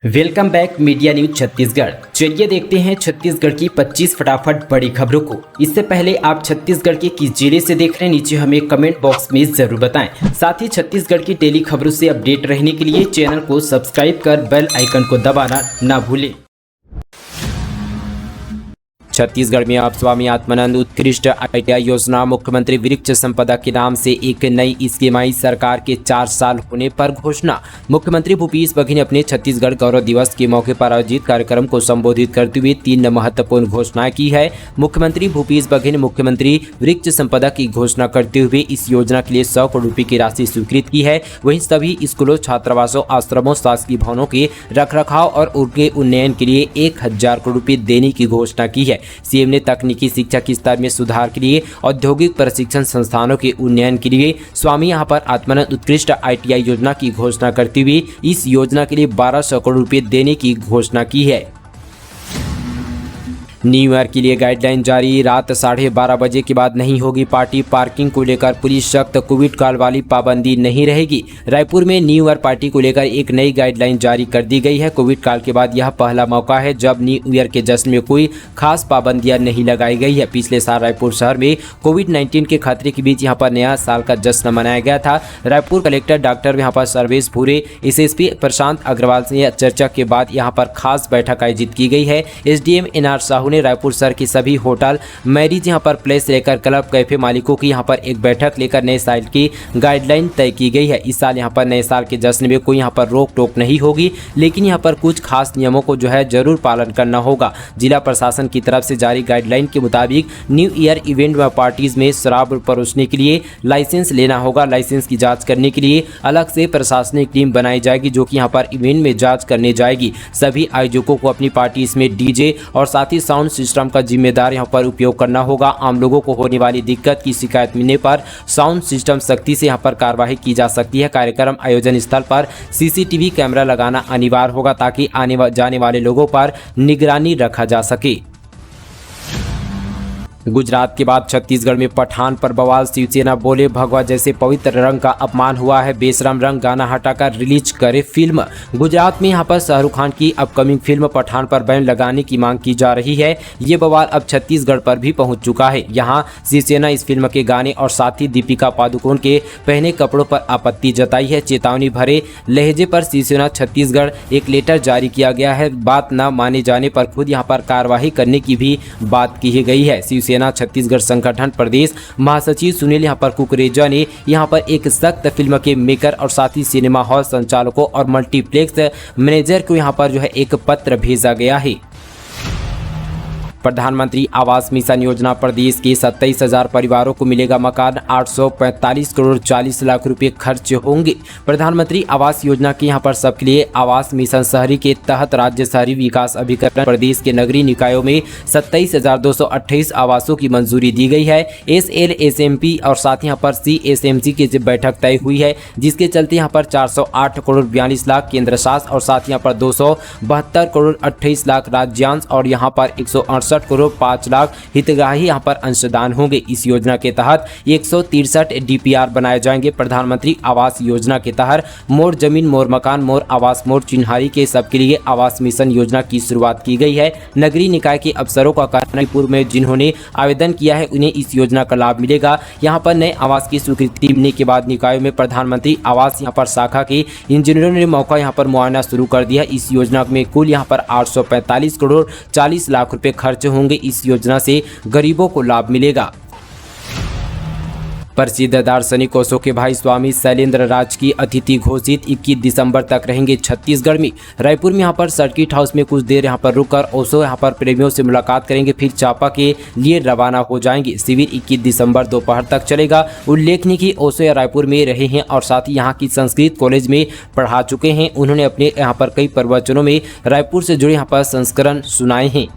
Welcome back media news Chhattisgarh. चलिए देखते हैं छत्तीसगढ़ की 25 फटाफट बड़ी खबरों को। इससे पहले आप छत्तीसगढ़ के किस जिले से देख रहे हैं, नीचे हमें कमेंट बॉक्स में जरूर बताएं। साथ ही छत्तीसगढ़ की डेली खबरों से अपडेट रहने के लिए चैनल को सब्सक्राइब कर बेल आइकन को दबाना ना भूलें। छत्तीसगढ़ में अब स्वामी आत्मानंद उत्कृष्ट ITI योजना मुख्यमंत्री वृक्ष संपदा के नाम से एक नई स्कीम आई। सरकार के 4 साल होने पर घोषणा। मुख्यमंत्री भूपेश बघेल ने अपने छत्तीसगढ़ गौरव दिवस के मौके पर आयोजित कार्यक्रम को संबोधित करते हुए 3 महत्वपूर्ण घोषणाएं की है। मुख्यमंत्री भूपेश बघेल ने मुख्यमंत्री वृक्ष संपदा की घोषणा करते हुए इस योजना के लिए 100 करोड़ रुपए की राशि स्वीकृत की है। वहीं सभी स्कूलों, छात्रावासों, आश्रमों, शासकीय भवनों के रखरखाव और उनके उन्नयन के लिए 1000 करोड़ रुपए देने की घोषणा की है। सीएम ने तकनीकी शिक्षा के स्तर में सुधार के लिए, औद्योगिक प्रशिक्षण संस्थानों के उन्नयन के लिए स्वामी आत्मानंद उत्कृष्ट ITI योजना की घोषणा करते हुए इस योजना के लिए 1200 करोड़ रुपए देने की घोषणा की है। न्यू ईयर के लिए गाइडलाइन जारी। रात 12:30 बजे के बाद नहीं होगी पार्टी। पार्किंग को लेकर पुलिस सख्त। कोविड काल वाली पाबंदी नहीं रहेगी। रायपुर में न्यू ईयर पार्टी को लेकर एक नई गाइडलाइन जारी कर दी गई है। कोविड काल के बाद यह पहला मौका है जब न्यू ईयर के जश्न में कोई खास पाबंदियां नहीं लगाई गई है। पिछले साल रायपुर शहर में कोविड-19 के खतरे के बीच यहाँ पर नया साल का जश्न मनाया गया था। रायपुर कलेक्टर डॉक्टर यहाँ पर सर्वेश भूरे, SSP प्रशांत अग्रवाल से चर्चा के बाद यहाँ पर खास बैठक आयोजित की गई है। SDM NR साहू ने रायपुर शहर के सभी होटल, मैरिज यहाँ पर प्लेस लेकर क्लब, कैफे मालिकों की यहाँ पर एक बैठक लेकर नए साल की गाइडलाइन तय की गई है। इस साल यहाँ पर नए साल के जश्न में कोई यहाँ पर रोक टोक नहीं होगी, लेकिन यहाँ पर कुछ खास नियमों को जो है जरूर पालन करना होगा। जिला प्रशासन की तरफ से जारी गाइडलाइन के मुताबिक न्यू ईयर इवेंट व पार्टीज में शराब परोसने के लिए लाइसेंस लेना होगा। लाइसेंस की जाँच करने के लिए अलग से प्रशासनिक टीम बनाई जाएगी जो कि यहाँ पर इवेंट में जाँच करने जाएगी। सभी आयोजकों को अपनी पार्टीज में DJ और साथ ही साउंड सिस्टम का जिम्मेदार यहां पर उपयोग करना होगा। आम लोगों को होने वाली दिक्कत की शिकायत मिलने पर साउंड सिस्टम सख्ती से यहां पर कार्रवाई की जा सकती है। कार्यक्रम आयोजन स्थल पर CCTV कैमरा लगाना अनिवार्य होगा ताकि आने जाने वाले लोगों पर निगरानी रखा जा सके। गुजरात के बाद छत्तीसगढ़ में पठान पर बवाल। शिवसेना बोले भगवा जैसे पवित्र रंग का अपमान हुआ है, बेशरम रंग गाना हटाकर रिलीज करे फिल्म। गुजरात में यहां पर शाहरुख खान की अपकमिंग फिल्म पठान पर बैन लगाने की मांग की जा रही है। ये बवाल अब छत्तीसगढ़ पर भी पहुंच चुका है। यहां शिवसेना इस फिल्म के गाने और साथ ही दीपिका पादुकोण के पहने कपड़ों पर आपत्ति जताई है। चेतावनी भरे लहजे पर शिवसेना छत्तीसगढ़ एक लेटर जारी किया गया है। बात न माने जाने पर खुद यहाँ पर कार्रवाई करने की भी बात की गई है। शिवसेना छत्तीसगढ़ संगठन प्रदेश महासचिव सुनील यहाँ पर कुकरेजा ने यहाँ पर एक सख्त फिल्म के मेकर और साथ ही सिनेमा हॉल संचालकों और मल्टीप्लेक्स मैनेजर को यहाँ पर जो है एक पत्र भेजा गया है। प्रधानमंत्री आवास मिशन योजना प्रदेश के 27,000 परिवारों को मिलेगा मकान। 845 करोड़ 40 लाख रुपए खर्च होंगे। प्रधानमंत्री आवास योजना के यहाँ पर सबके लिए आवास मिशन शहरी के तहत राज्य शहरी विकास अभिकरण प्रदेश के नगरीय निकायों में 27,228 आवासों की मंजूरी दी गई है। SLSMP और साथ यहाँ पर CSMC की बैठक तय हुई है, जिसके चलते यहाँ पर 408 करोड़ 42 लाख केंद्र शासन और साथ यहाँ पर 272 करोड़ 28 लाख राज्यांश और यहाँ पर 168 करोड़ 5 लाख हितग्राही यहाँ पर अंशदान होंगे। इस योजना के तहत 163 DPR बनाए जाएंगे। प्रधानमंत्री आवास योजना के तहत मोर जमीन मोर मकान मोर आवास मोर चिन्हारी के सबके लिए आवास मिशन योजना की शुरुआत की गई है। नगरीय निकाय के अफसरों का कहना है पूर्व में जिन्होंने आवेदन किया है उन्हें इस योजना का लाभ मिलेगा। यहाँ पर नए आवास की स्वीकृति मिलने के बाद निकायों में प्रधानमंत्री आवास यहाँ पर शाखा के इंजीनियरों ने मौका यहाँ पर मुआयना शुरू कर दिया। इस योजना में कुल यहाँ पर 845 करोड़ 40 लाख रुपए खर्च होंगे। इस योजना से गरीबों को लाभ मिलेगा। प्रसिद्ध दार्शनिक ओशो के भाई स्वामी शैलेंद्र राज की अतिथि घोषित 21 दिसंबर तक रहेंगे छत्तीसगढ़ में। रायपुर में यहाँ पर सर्किट हाउस में कुछ देर यहाँ पर रुककर ओशो यहाँ पर प्रेमियों से मुलाकात करेंगे, फिर चापा के लिए रवाना हो जाएंगे। शिविर 21 दिसंबर दोपहर तक चलेगा। उल्लेखनीय कि ओशो रायपुर में रहे हैं और साथ ही यहाँ की संस्कृत कॉलेज में पढ़ा चुके हैं। उन्होंने अपने यहाँ पर कई प्रवचनों में रायपुर से जुड़े यहाँ पर संस्करण सुनाए हैं।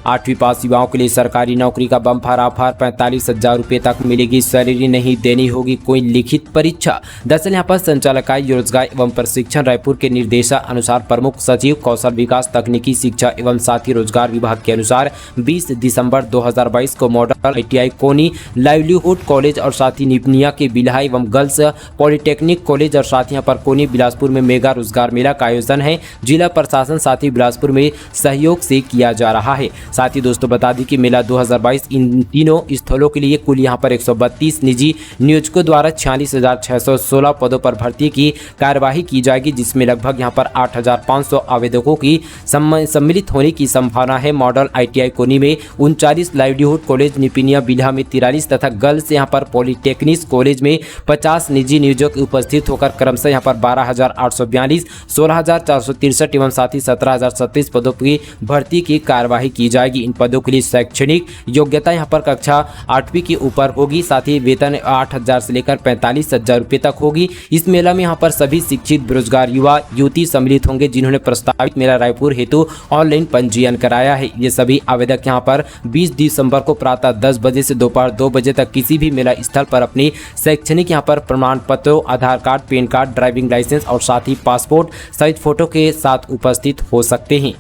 8वीं पास युवाओं के लिए सरकारी नौकरी का बम्पर ऑफर, 45,000 रुपये तक मिलेगी सैलरी, नहीं देनी होगी कोई लिखित परीक्षा। दरअसल यहाँ पर संचालकाय रोजगार एवं प्रशिक्षण रायपुर के निर्देशानुसार प्रमुख सचिव कौशल विकास तकनीकी शिक्षा एवं साथी रोजगार विभाग के अनुसार 20 दिसंबर 2022 को मॉडल ITI कोनी लाइवलीहुड कॉलेज और साथी निपनिया के बिल्हा एवं गर्ल्स पॉलिटेक्निक कॉलेज और साथ यहाँ पर कोनी बिलासपुर में मेगा रोजगार मेला का आयोजन है। जिला प्रशासन साथी बिलासपुर में सहयोग से किया जा रहा है। साथ ही दोस्तों बता दी कि मेला 2022 इन तीनों स्थलों के लिए कुल यहाँ पर 132 निजी नियोजकों द्वारा 46,616 पदों पर भर्ती की कार्यवाही की जाएगी, जिसमें लगभग यहाँ पर 8,500 आवेदकों की सम्मिलित होने की संभावना है। मॉडल ITI कोनी में 39, लाइवलीहुड कॉलेज निपिनिया बिल्हा में 43 तथा गर्ल्स यहाँ पर पॉलिटेक्निक कॉलेज में 50 निजी नियोजक उपस्थित होकर क्रमशः यहाँ पर 12,842, 16,463 एवं साथ ही 17,037 पदों की भर्ती की कार्यवाही की जाएगी। इन पदों के लिए शैक्षणिक योग्यता यहाँ पर कक्षा 8वीं के ऊपर होगी। साथ ही वेतन 8,000 से लेकर 45,000 रुपये तक होगी। इस मेला में यहाँ पर सभी शिक्षित बेरोजगार युवा युवती सम्मिलित होंगे जिन्होंने प्रस्तावित मेला रायपुर हेतु ऑनलाइन पंजीयन कराया है। ये सभी आवेदक यहाँ पर 20 दिसंबर को प्रातः 10 बजे से दोपहर 2 बजे तक किसी भी मेला स्थल पर अपनी शैक्षणिक यहाँ पर प्रमाण पत्रों, Aadhaar card, PAN card, driving licence और साथ ही पासपोर्ट सहित फोटो के साथ उपस्थित हो सकते हैं।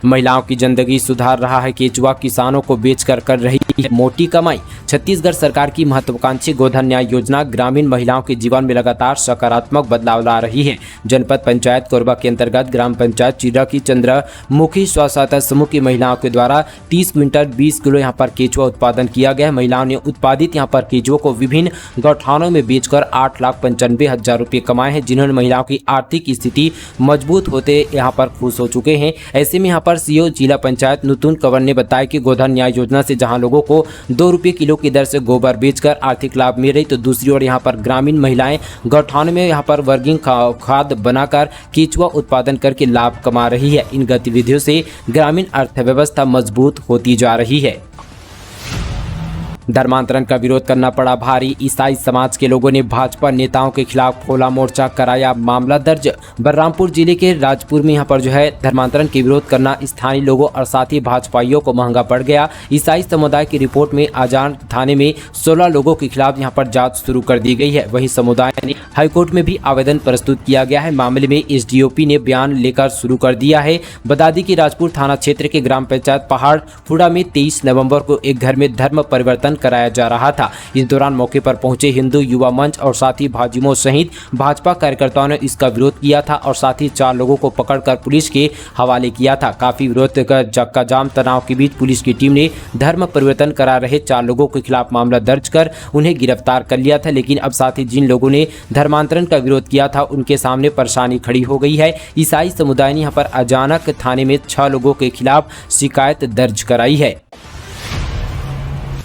महिलाओं की जिंदगी सुधार रहा है केचुआ, किसानों को बेचकर कर रही है मोटी कमाई। छत्तीसगढ़ सरकार की महत्वाकांक्षी गोधन न्याय योजना ग्रामीण महिलाओं के जीवन में लगातार सकारात्मक बदलाव ला रही है। जनपद पंचायत कोरबा के अंतर्गत ग्राम पंचायत चिरा की चंद्रमुखी स्व-सहायता समूह की महिलाओं के द्वारा 30 क्विंटल 20 किलो यहाँ पर केचुआ उत्पादन किया गया है। महिलाओं ने उत्पादित यहाँ पर केचुओं को विभिन्न गौठानों में बेचकर 8,95,000 रुपये कमाए हैं, जिन्होंने महिलाओं की आर्थिक स्थिति मजबूत होते यहाँ पर खुश हो चुके हैं। ऐसे में यहाँ पर सीओ जिला पंचायत नुतुन कंवर ने बताया कि गोधन न्याय योजना से जहां लोगों को 2 रुपये किलो की दर से गोबर बेचकर आर्थिक लाभ मिल रही, तो दूसरी ओर यहां पर ग्रामीण महिलाएं गौठानों में यहां पर वर्गिंग खाद बनाकर केचुआ उत्पादन करके लाभ कमा रही है। इन गतिविधियों से ग्रामीण अर्थव्यवस्था मजबूत होती जा रही है। धर्मांतरण का विरोध करना पड़ा भारी, ईसाई समाज के लोगों ने भाजपा नेताओं के खिलाफ खोला मोर्चा, कराया मामला दर्ज। बलरामपुर जिले के राजपुर में यहाँ पर जो है धर्मांतरण के विरोध करना स्थानीय लोगों और साथ ही भाजपाइयों को महंगा पड़ गया। ईसाई समुदाय की रिपोर्ट में आजान थाने में 16 लोगों के खिलाफ यहाँ पर जांच शुरू कर दी गई है। वहीं समुदाय ने हाईकोर्ट में भी आवेदन प्रस्तुत किया गया है। मामले में SDOP ने बयान लेकर शुरू कर दिया है। बता दी कि राजपुर थाना क्षेत्र के ग्राम पंचायत पहाड़पुरा में 23 नवंबर को एक घर में धर्म परिवर्तन कराया जा रहा था। इस दौरान मौके पर पहुंचे हिंदू युवा मंच और साथ ही भाजयुमो सहित भाजपा कार्यकर्ताओं ने इसका विरोध किया था और साथ ही 4 लोगों को पकड़कर पुलिस के हवाले किया था। काफी विरोध का चक्का जाम तनाव के बीच पुलिस की टीम ने धर्म परिवर्तन करा रहे 4 लोगों के खिलाफ मामला दर्ज कर उन्हें गिरफ्तार कर लिया था। लेकिन अब साथ ही जिन लोगों ने धर्मांतरण का विरोध किया था उनके सामने परेशानी खड़ी हो गई है। ईसाई समुदाय ने यहाँ पर अचानक थाने में 6 लोगों के खिलाफ शिकायत दर्ज कराई है।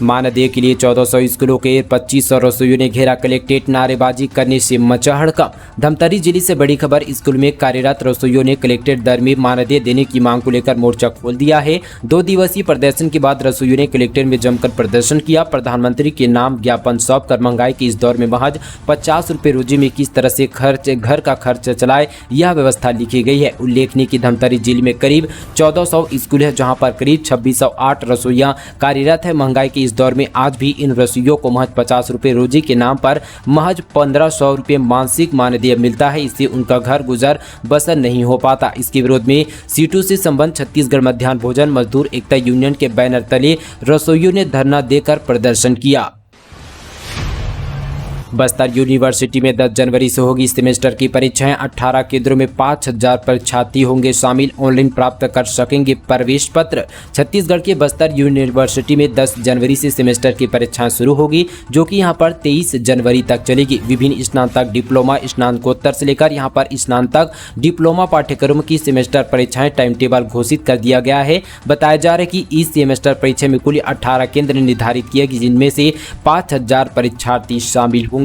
मानदेय के लिए 1400 स्कूलों के 2500 रसोइयों ने घेरा कलेक्ट्रेट, नारेबाजी करने से मचा हड़कंप। धमतरी जिले से बड़ी खबर, स्कूल में कार्यरत रसोइयों ने कलेक्ट्रेट दर में मानदेय देने की मांग को लेकर मोर्चा खोल दिया है। 2 दिवसीय प्रदर्शन के बाद रसोइयों ने कलेक्ट्रेट में जमकर प्रदर्शन किया। प्रधानमंत्री के नाम ज्ञापन सौंप कर महंगाई के इस दौर में महज 50 रुपये रोजी में किस तरह से घर का खर्च चलाए, यह व्यवस्था लिखी गई है। उल्लेखनीय कि धमतरी जिले में करीब 1400 स्कूल है जहाँ पर करीब 2608 रसोइयाँ कार्यरत है। महंगाई के इस दौर में आज भी इन रसोइयों को महज 50 रुपये रोजी के नाम पर महज 1500 रुपये मासिक मानदेय मिलता है। इससे उनका घर गुजर बसर नहीं हो पाता। इसके विरोध में सीटों से संबंध छत्तीसगढ़ मध्याह्न भोजन मजदूर एकता यूनियन के बैनर तले रसोइयों ने धरना देकर प्रदर्शन किया। बस्तर यूनिवर्सिटी में 10 जनवरी से होगी सेमेस्टर की परीक्षाएं। 18 केंद्रों में 5000 परीक्षार्थी होंगे शामिल, ऑनलाइन प्राप्त कर सकेंगे प्रवेश पत्र। छत्तीसगढ़ के बस्तर यूनिवर्सिटी में 10 जनवरी से सेमेस्टर की परीक्षाएं शुरू होगी, जो कि यहां पर 23 जनवरी तक चलेगी। विभिन्न स्नातक, डिप्लोमा, स्नातकोत्तर से लेकर यहां पर स्नातक डिप्लोमा पाठ्यक्रम की सेमेस्टर परीक्षाएं टाइम टेबल घोषित कर दिया गया है। बताया जा रहा है कि इस सेमेस्टर परीक्षा में कुल 18 केंद्र निर्धारित किए गए, जिनमें से 5000 परीक्षार्थी शामिल होंगे।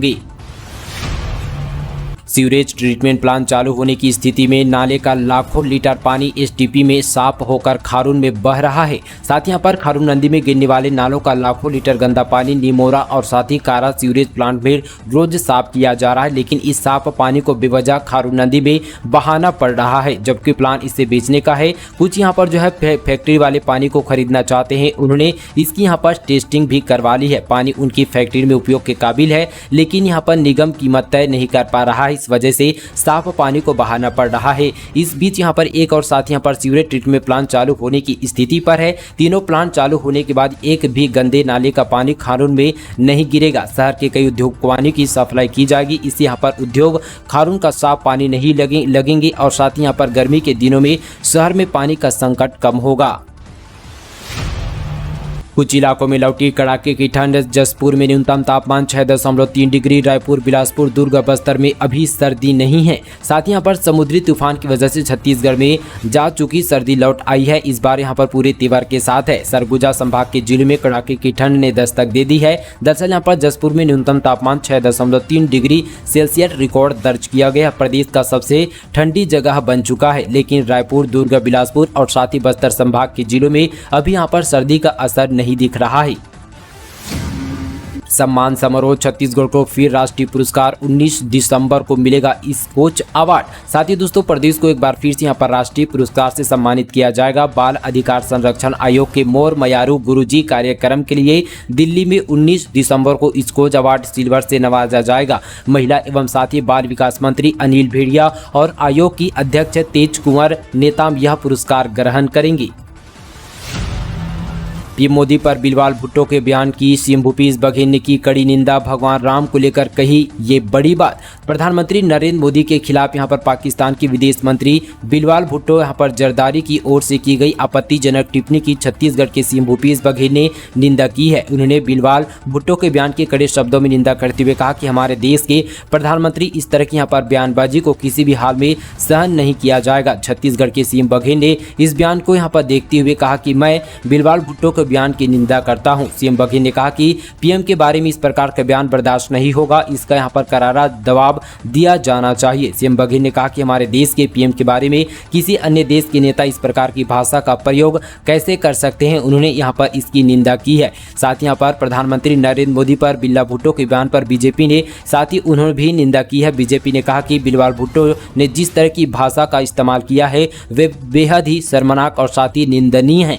सीवरेज ट्रीटमेंट प्लांट चालू होने की स्थिति में नाले का लाखों लीटर पानी एसटीपी में साफ होकर खारून में बह रहा है। साथ ही यहाँ पर खारून नदी में गिरने वाले नालों का लाखों लीटर गंदा पानी निमोरा और साथ ही कारा सीवरेज प्लांट में रोज साफ किया जा रहा है, लेकिन इस साफ पानी को बेवजह खारून नदी में बहाना पड़ रहा है, जबकि प्लान इसे बेचने का है। कुछ यहाँ पर जो है फैक्ट्री वाले पानी को खरीदना चाहते हैं। उन्होंने इसकी यहाँ पर टेस्टिंग भी करवा ली है। पानी उनकी फैक्ट्री में उपयोग के काबिल है, लेकिन यहाँ पर निगम कीमत तय नहीं कर पा रहा है। इस वजह से साफ पानी को बहाना पड़ रहा है। इस बीच यहाँ पर एक और साथ यहाँ पर सीवरेज ट्रीटमेंट प्लांट चालू होने की स्थिति पर है। तीनों प्लांट चालू होने के बाद एक भी गंदे नाले का पानी खारून में नहीं गिरेगा। शहर के कई उद्योग पानी की सप्लाई की जाएगी। इससे यहाँ पर उद्योग खारून का साफ पानी नहीं लगेंगे और साथ ही यहाँ पर गर्मी के दिनों में शहर में पानी का संकट कम होगा। कुछ इलाकों में लौटी कड़ाके की ठंड। जसपुर में न्यूनतम तापमान 6.3 डिग्री, रायपुर, बिलासपुर, दुर्ग, बस्तर में अभी सर्दी नहीं है। साथ ही यहाँ पर समुद्री तूफान की वजह से छत्तीसगढ़ में जा चुकी सर्दी लौट आई है। इस बार यहाँ पर पूरे तेवर के साथ है। सरगुजा संभाग के जिलों में कड़ाके की ठंड ने दस्तक दे दी है। दरअसल यहाँ पर जसपुर में न्यूनतम तापमान 6.3 डिग्री सेल्सियस रिकॉर्ड दर्ज किया गया। प्रदेश का सबसे ठंडी जगह बन चुका है, लेकिन रायपुर, दुर्ग, बिलासपुर और साथ ही बस्तर संभाग के जिलों में अभी यहाँ पर सर्दी का असर नहीं दिख रहा है। सम्मान समारोह। छत्तीसगढ़ को फिर राष्ट्रीय पुरस्कार। 19 दिसंबर को मिलेगा स्कोच अवार्ड। साथ ही दोस्तों प्रदेश को एक बार फिर से यहाँ पर राष्ट्रीय पुरस्कार से सम्मानित किया जाएगा। बाल अधिकार संरक्षण आयोग के मोर मयारू गुरुजी कार्यक्रम के लिए दिल्ली में 19 दिसंबर को स्कोच अवार्ड सिल्वर से नवाजा जाएगा। महिला एवं साथ ही बाल विकास मंत्री अनिल भेड़िया और आयोग की अध्यक्ष तेज कुंवर नेताम यह पुरस्कार ग्रहण करेंगी। पीएम मोदी पर बिलवाल भुट्टो के बयान की सीएम भूपेश बघेल ने की कड़ी निंदा। भगवान राम को लेकर कही ये बड़ी बात। प्रधानमंत्री नरेंद्र मोदी के खिलाफ यहां पर पाकिस्तान के विदेश मंत्री बिलवाल भुट्टो यहां पर जरदारी की ओर से की गई आपत्तिजनक टिप्पणी की छत्तीसगढ़ के सीएम भूपेश बघेल ने निंदा की है। उन्होंने बिलवाल भुट्टो के बयान के कड़े शब्दों में निंदा करते हुए कहा कि हमारे देश के प्रधानमंत्री इस तरह की यहाँ पर बयानबाजी को किसी भी हाल में सहन नहीं किया जाएगा। छत्तीसगढ़ के सीएम बघेल ने इस बयान को यहाँ पर देखते हुए कहा कि मैं बिलवाल भुट्टो के बयान की निंदा करता हूं। सीएम बघेल ने कहा कि पीएम के बारे में इस प्रकार का बयान बर्दाश्त नहीं होगा। इसका यहां पर करारा जवाब दिया जाना चाहिए। सीएम बघेल ने कहा कि हमारे देश के पीएम के बारे में किसी अन्य देश के नेता इस प्रकार की भाषा का प्रयोग कैसे कर सकते हैं। उन्होंने यहां पर इसकी निंदा की है। साथ ही यहां पर प्रधानमंत्री नरेंद्र मोदी पर बिल्ला भुट्टो के बयान पर बीजेपी ने साथ ही उन्होंने भी निंदा की है। बीजेपी ने कहा कि बिलवाल भुट्टो ने जिस तरह की भाषा का इस्तेमाल किया है वे बेहद ही शर्मनाक और साथ ही निंदनीय है।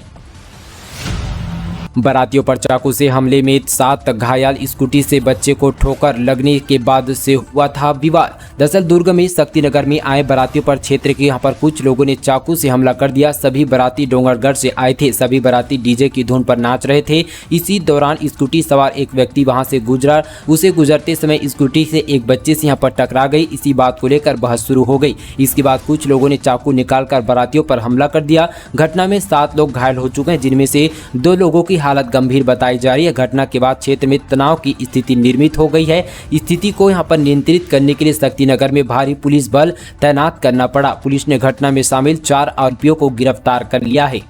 बारातियों पर चाकू से हमले में 7 घायल। स्कूटी से बच्चे को ठोकर लगने के बाद से हुआ था विवाद। दरअसल दुर्ग में शक्तिनगर में आए बारातियों पर क्षेत्र के यहां पर कुछ लोगों ने चाकू से हमला कर दिया। सभी बाराती डोंगरगढ़ से आए थे। सभी बाराती डीजे की धुन पर नाच रहे थे। इसी दौरान स्कूटी सवार एक व्यक्ति वहां से गुजरा। उसे गुजरते समय स्कूटी से एक बच्चे से यहां पर टकरा गई। इसी बात को लेकर बहस शुरू हो गई। इसके बाद कुछ लोगों ने चाकू निकालकर बारातियों पर हमला कर दिया। घटना में 7 लोग घायल हो चुके हैं, जिनमें से 2 लोगों की हालत गंभीर बताई जा रही है। घटना के बाद क्षेत्र में तनाव की स्थिति निर्मित हो गई है। स्थिति को यहां पर नियंत्रित करने के लिए शक्तिनगर में भारी पुलिस बल तैनात करना पड़ा। पुलिस ने घटना में शामिल 4 आरोपियों को गिरफ्तार कर लिया है।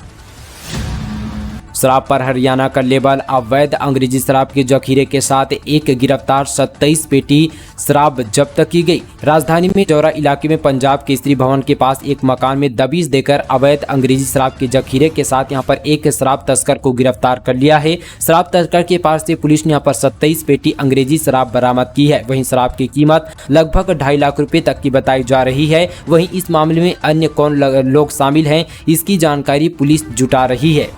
शराब पर हरियाणा का लेबल। अवैध अंग्रेजी शराब के जखीरे के साथ एक गिरफ्तार। 27 पेटी शराब जब्त की गई। राजधानी में चौरा इलाके में पंजाब केसरी भवन के पास एक मकान में दबिश देकर अवैध अंग्रेजी शराब के जखीरे के साथ यहां पर एक शराब तस्कर को गिरफ्तार कर लिया है। शराब तस्कर के पास से पुलिस ने यहां पर 27 पेटी अंग्रेजी शराब बरामद की है। वहीं शराब की कीमत लगभग 2.5 लाख रुपए तक की बताई जा रही है। वहीं इस मामले में अन्य कौन लोग शामिल हैं, इसकी जानकारी पुलिस जुटा रही है।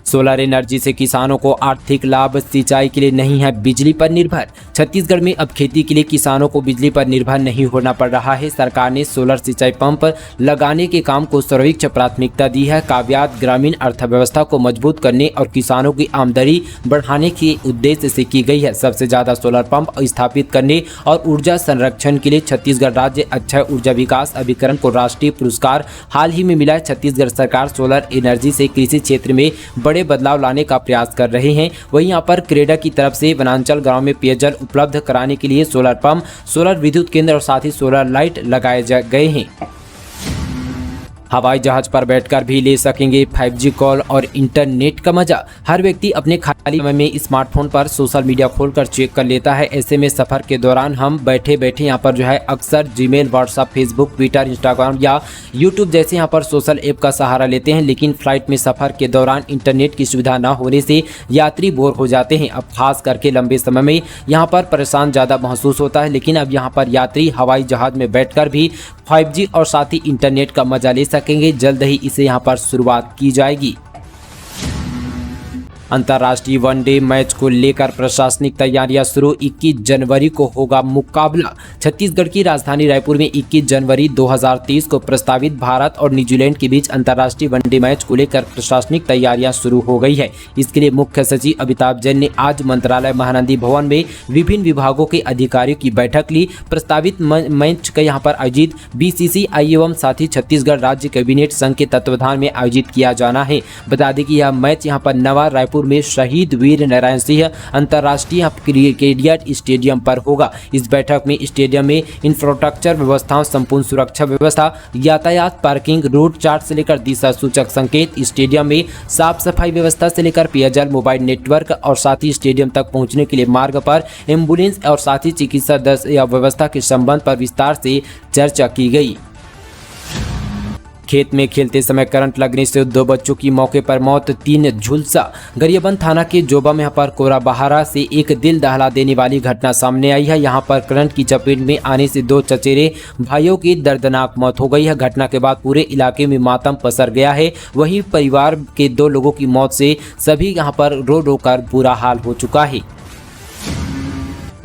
सोलर एनर्जी से किसानों को आर्थिक लाभ। सिंचाई के लिए नहीं है बिजली पर निर्भर। छत्तीसगढ़ में अब खेती के लिए किसानों को बिजली पर निर्भर नहीं होना पड़ रहा है। सरकार ने सोलर सिंचाई पंप लगाने के काम को सर्वोच्च प्राथमिकता दी है। काव्यात ग्रामीण अर्थव्यवस्था को मजबूत करने और किसानों की आमदनी बढ़ाने के उद्देश्य से की गई है। सबसे ज्यादा सोलर पंप स्थापित करने और ऊर्जा संरक्षण के लिए छत्तीसगढ़ राज्य अक्षय ऊर्जा विकास अभिकरण को राष्ट्रीय पुरस्कार हाल ही में मिला है। छत्तीसगढ़ सरकार सोलर एनर्जी से कृषि क्षेत्र में बड़े बदलाव लाने का प्रयास कर रहे हैं। वहीं यहाँ पर क्रेडा की तरफ से वनांचल गांव में पेयजल उपलब्ध कराने के लिए सोलर पंप, सोलर विद्युत केंद्र और साथ ही सोलर लाइट लगाए गए हैं। हवाई जहाज पर बैठकर भी ले सकेंगे 5G कॉल और इंटरनेट का मजा। हर व्यक्ति अपने खाली समय में स्मार्टफोन पर सोशल मीडिया खोलकर चेक कर लेता है। ऐसे में सफर के दौरान हम बैठे बैठे यहाँ पर जो है अक्सर Gmail, WhatsApp, Facebook, Twitter, Instagram या यूट्यूब जैसे यहाँ पर सोशल ऐप का सहारा लेते हैं। लेकिन फ्लाइट में सफर के दौरान इंटरनेट की सुविधा न होने से यात्री बोर हो जाते हैं। अब खास करके लंबे समय में यहाँ पर परेशान ज़्यादा महसूस होता है। लेकिन अब यहाँ पर यात्री हवाई जहाज में बैठकर भी 5G और साथ ही इंटरनेट का मजा ले सकेंगे। जल्द ही इसे यहाँ पर शुरुआत की जाएगी। अंतर्राष्ट्रीय वनडे मैच को लेकर प्रशासनिक तैयारियां शुरू। 21 जनवरी को होगा मुकाबला। छत्तीसगढ़ की राजधानी रायपुर में 21 जनवरी 2023 को प्रस्तावित भारत और न्यूजीलैंड के बीच अंतर्राष्ट्रीय वनडे मैच को लेकर प्रशासनिक तैयारियां शुरू हो गई है। इसके लिए मुख्य सचिव अमिताभ जैन ने आज मंत्रालय महानंदी भवन में विभिन्न विभागों के अधिकारियों की बैठक ली। प्रस्तावित मैच का यहाँ पर आयोजित BCCI एवं साथ ही छत्तीसगढ़ राज्य कैबिनेट संघ के तत्वाधान में आयोजित किया जाना है। बता दें कि यह मैच यहाँ पर नवा रायपुर में शहीद वीर नारायण सिंह अंतर्राष्ट्रीय क्रिकेट स्टेडियम पर होगा। इस बैठक में स्टेडियम में इंफ्रास्ट्रक्चर व्यवस्थाओं, संपूर्ण सुरक्षा व्यवस्था, यातायात, पार्किंग, रूट चार्ट से लेकर दिशा सूचक संकेत, स्टेडियम में साफ सफाई व्यवस्था से लेकर पेयजल, मोबाइल नेटवर्क और साथ ही स्टेडियम तक पहुंचने के लिए मार्ग पर एम्बुलेंस और साथ ही चिकित्सा व्यवस्था के संबंध पर विस्तार से चर्चा की गई। खेत में खेलते समय करंट लगने से 2 बच्चों की मौके पर मौत, 3 झुलसा। गरियाबंद थाना के जोबा में यहाँ पर कोराबहारा से एक दिल दहला देने वाली घटना सामने आई है। यहाँ पर करंट की चपेट में आने से 2 चचेरे भाइयों की दर्दनाक मौत हो गई है। घटना के बाद पूरे इलाके में मातम पसर गया है। वहीं परिवार के 2 लोगों की मौत से सभी यहाँ पर रो रो कर बुरा हाल हो चुका है।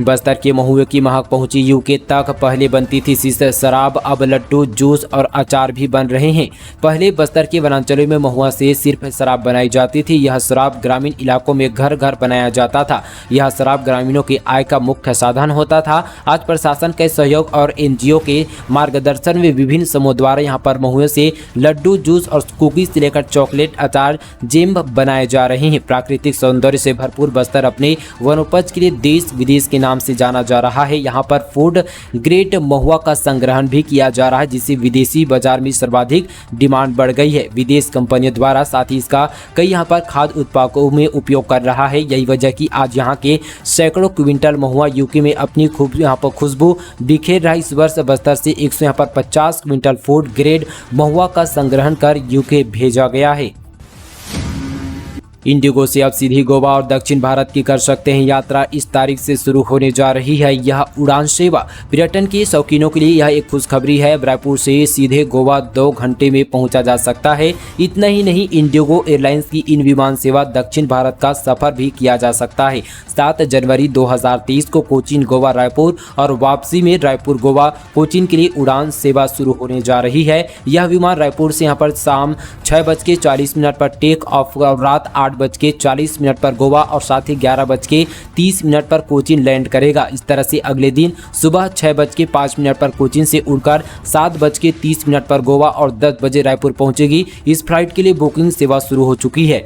बस्तर के महुए की महक पहुंची यूके तक। पहले बनती थी सिर्फ शराब, अब लड्डू, जूस और अचार भी बन रहे हैं। पहले बस्तर के वनांचलों में महुआ से सिर्फ शराब बनाई जाती थी। यह शराब ग्रामीण इलाकों में घर घर बनाया जाता था। यह शराब ग्रामीणों की आय का मुख्य साधन होता था। आज प्रशासन के सहयोग और NGO के मार्गदर्शन में विभिन्न समूहों द्वारा यहाँ पर महुए से लड्डू, जूस और कुकीज से लेकर चॉकलेट, अचार, जेम बनाए जा रहे हैं। प्राकृतिक सौंदर्य से भरपूर बस्तर अपने वनोपज के लिए देश विदेश के नाम से जाना जा रहा है। यहाँ पर फूड ग्रेड महुआ का संग्रहण भी किया जा रहा है, जिससे विदेशी बाजार में सर्वाधिक डिमांड बढ़ गई है। विदेश कंपनियों द्वारा साथ ही इसका कई यहाँ पर खाद्य उत्पादों में उपयोग कर रहा है। यही वजह कि आज यहाँ के सैकड़ों क्विंटल महुआ यूके में अपनी यहाँ पर खुशबू बिखेर रहा। इस वर्ष बस्तर से 150 क्विंटल फूड ग्रेड महुआ का संग्रहण कर यूके भेजा गया है। इंडिगो से अब सीधी गोवा और दक्षिण भारत की कर सकते हैं यात्रा। इस तारीख से शुरू होने जा रही है यह उड़ान सेवा। पर्यटन के शौकीनों के लिए यह एक खुशखबरी है। रायपुर से सीधे गोवा 2 घंटे में पहुंचा जा सकता है। इतना ही नहीं, इंडिगो एयरलाइंस की इन विमान सेवा दक्षिण भारत का सफर भी किया जा सकता है। 7 जनवरी 2023 को कोचीन गोवा रायपुर और वापसी में रायपुर गोवा कोचीन के लिए उड़ान सेवा शुरू होने जा रही है। यह विमान रायपुर से यहाँ पर शाम 6:40 पर टेक ऑफ और रात 8:40 पर गोवा और साथ ही 11:30 पर कोचीन लैंड करेगा। इस तरह से अगले दिन सुबह 6:05 पर कोचीन से उड़कर 7:30 पर गोवा और 10 बजे रायपुर पहुंचेगी। इस फ्लाइट के लिए बुकिंग सेवा शुरू हो चुकी है।